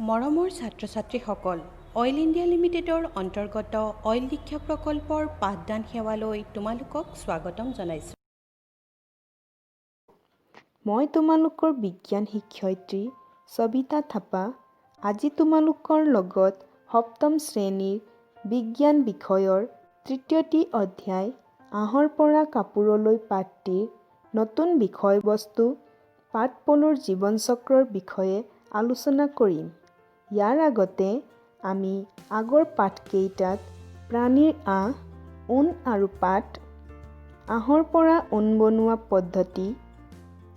মৰমৰ ছাত্ৰ-ছাত্ৰীসকল, oil India লিমিটেডৰ অন্তৰ্গত অইল দীক্ষা প্ৰকল্পৰ পাঠদান সেৱালৈ তোমালোকক স্বাগতম জনাইছোঁ। মই তোমালোকৰ বিজ্ঞান শিক্ষয়িত্ৰী সবিতা থাপা। আজি তোমালোকৰ লগত সপ্তম শ্ৰেণীৰ বিজ্ঞান বিষয়ৰ তৃতীয়টি অধ্যায় আহৰ পৰা কাপোৰলৈ পাঠটিৰ নতুন বিষয়বস্তু পাট পলুৰ জীৱন চক্ৰৰ বিষয়ে আলোচনা কৰিম। ইয়াৰ আগতে আমি আগৰ পাঠকেইটাত প্ৰাণীৰ আঁহ, ঊণ আৰু পাট, আঁহৰ পৰা ঊণ বনোৱা পদ্ধতি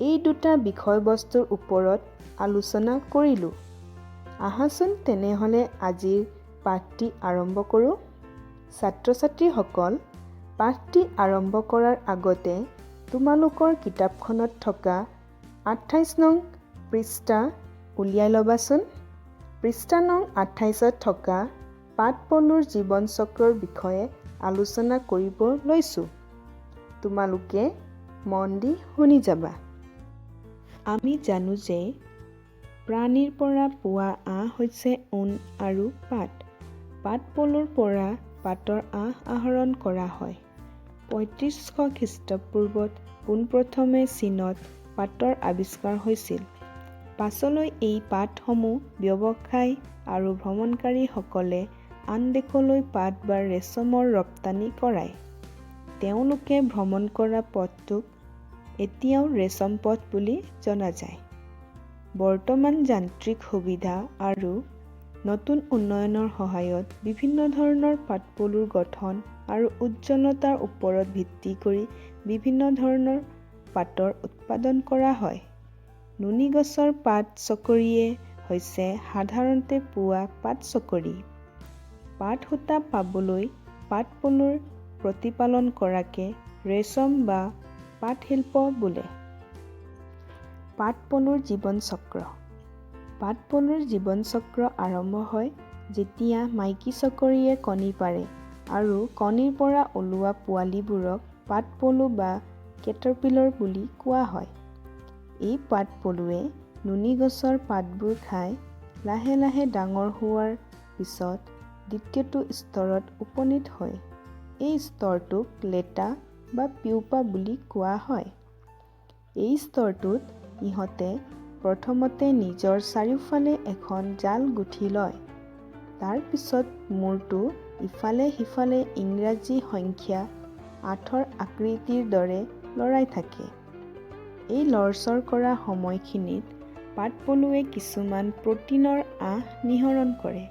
এই দুটা বিষয়বস্তুৰ ওপৰত আলোচনা কৰিলোঁ। আহাচোন তেনেহ'লে আজিৰ পাঠটি আৰম্ভ কৰোঁ। ছাত্ৰ-ছাত্ৰীসকল, পাঠটি আৰম্ভ কৰাৰ আগতে তোমালোকৰ কিতাপখনত থকা 28 নং পৃষ্ঠা উলিয়াই ল'বাচোন। পৃষ্ঠা নং 28ত থকা পাট পলুৰ জীৱন চক্ৰৰ বিষয়ে আলোচনা কৰিব লৈছোঁ। তোমালোকে মন দি শুনি যাবা। আমি জানো যে প্ৰাণীৰ পৰা পোৱা আঁহ হৈছে ঊণ আৰু পাট। পাট পলুৰ পৰা পাটৰ আঁহ আহৰণ কৰা হয়। 3500 খ্ৰীষ্টপূৰ্বত পোনপ্ৰথমে চীনত পাটৰ আৱিষ্কাৰ হৈছিল। পাছলৈ এই পাটসমূহ ব্যৱসায় আৰু ভ্ৰমণকাৰীসকলে আন দেশলৈ পাট বা ৰেচমৰ ৰপ্তানি কৰায়। তেওঁলোকে ভ্ৰমণ কৰা পথটোক এতিয়াও ৰেচম পথ বুলি জনা যায়। বৰ্তমান যান্ত্ৰিক সুবিধা আৰু নতুন উন্নয়নৰ সহায়ত বিভিন্ন ধৰণৰ পাট পলুৰ গঠন আৰু উজ্জ্বলতাৰ ওপৰত ভিত্তি কৰি বিভিন্ন ধৰণৰ পাটৰ উৎপাদন কৰা হয়। নুনী গছৰ পাত চকৰিয়ে হৈছে সাধাৰণতে পোৱা পাট চকৰি। পাট সূতা পাবলৈ পাট পলুৰ প্ৰতিপালন কৰাকে ৰেচম বা পাট শিল্প বোলে। পাট পলুৰ জীৱন চক্ৰ। পাট পলুৰ জীৱন চক্ৰ আৰম্ভ হয় যেতিয়া মাইকী চকৰিয়ে কণী পাৰে আৰু কণীৰ পৰা ওলোৱা পোৱালীবোৰক পাট পলু বা কেটাৰপিলাৰ বুলি কোৱা হয়। এই পাট পলুৱে নুনী গছৰ পাতবোৰ খাই লাহে লাহে ডাঙৰ হোৱাৰ পিছত দ্বিতীয়টো স্তৰত উপনীত হয়। এই স্তৰটোক লেটা বা পিউপা বুলি কোৱা হয়। এই স্তৰটোত ইহঁতে প্ৰথমতে নিজৰ চাৰিওফালে এখন জাল গুঠি লয়। তাৰ পিছত মূৰটো ইফালে সিফালে ইংৰাজী সংখ্যা 8ৰ আকৃতিৰ দৰে লৰাই থাকে। এই লৰচৰ কৰা সময়খিনিত পাট পলুৱে কিছুমান প্ৰটিনৰ আঁহ নিঃসৰণ কৰে।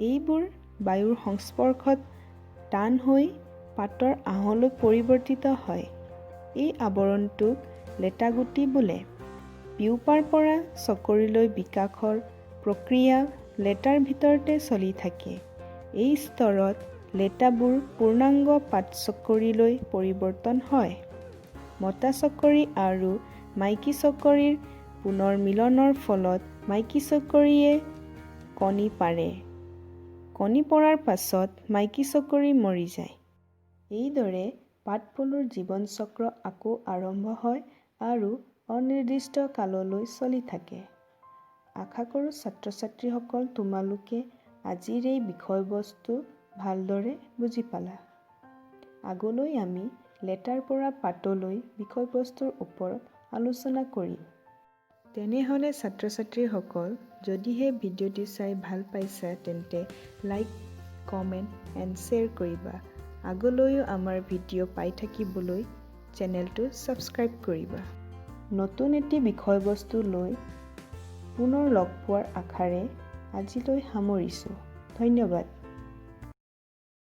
এইবোৰ বায়ুৰ সংস্পৰ্শত টান হৈ পাটৰ আঁহলৈ পৰিৱৰ্তিত হয়। এই আৱৰণটোক লেটাগুটি বোলে। পিউপাৰ পৰা চকৰিলৈ বিকাশৰ প্ৰক্ৰিয়া লেটাৰ ভিতৰতে চলি থাকে। এই স্তৰত লেটাবোৰ পূৰ্ণাংগ পাট চকৰিলৈ পৰিৱৰ্তন হয়। মতা চকৰি আৰু মাইকী চকৰিৰ পুনৰ মিলনৰ ফলত মাইকী চকৰিয়ে কণী পাৰে। কণী পৰাৰ পাছত মাইকী চকৰি মৰি যায়। এইদৰে পাট পলুৰ জীৱন চক্ৰ আকৌ আৰম্ভ হয় আৰু অনিৰ্দিষ্ট কাললৈ চলি থাকে। আশা কৰোঁ ছাত্ৰ-ছাত্ৰীসকল তোমালোকে আজিৰ এই বিষয়বস্তু ভালদৰে বুজি পালা। আগলৈ আমি লেটাৰ পৰা পাটলৈ বিষয়বস্তুৰ ওপৰত আলোচনা কৰিম। তেনেহ'লে ছাত্ৰ-ছাত্ৰীসকল, যদিহে ভিডিঅ'টি চাই ভাল পাইছা তেন্তে লাইক, কমেণ্ট এণ্ড শ্বেয়াৰ কৰিবা। আগলৈও আমাৰ ভিডিঅ' পাই থাকিবলৈ চেনেলটো ছাবস্ক্ৰাইব কৰিবা। নতুন এটি বিষয়বস্তু লৈ পুনৰ লগ পোৱাৰ আশাৰে আজিলৈ সামৰিছোঁ। ধন্যবাদ।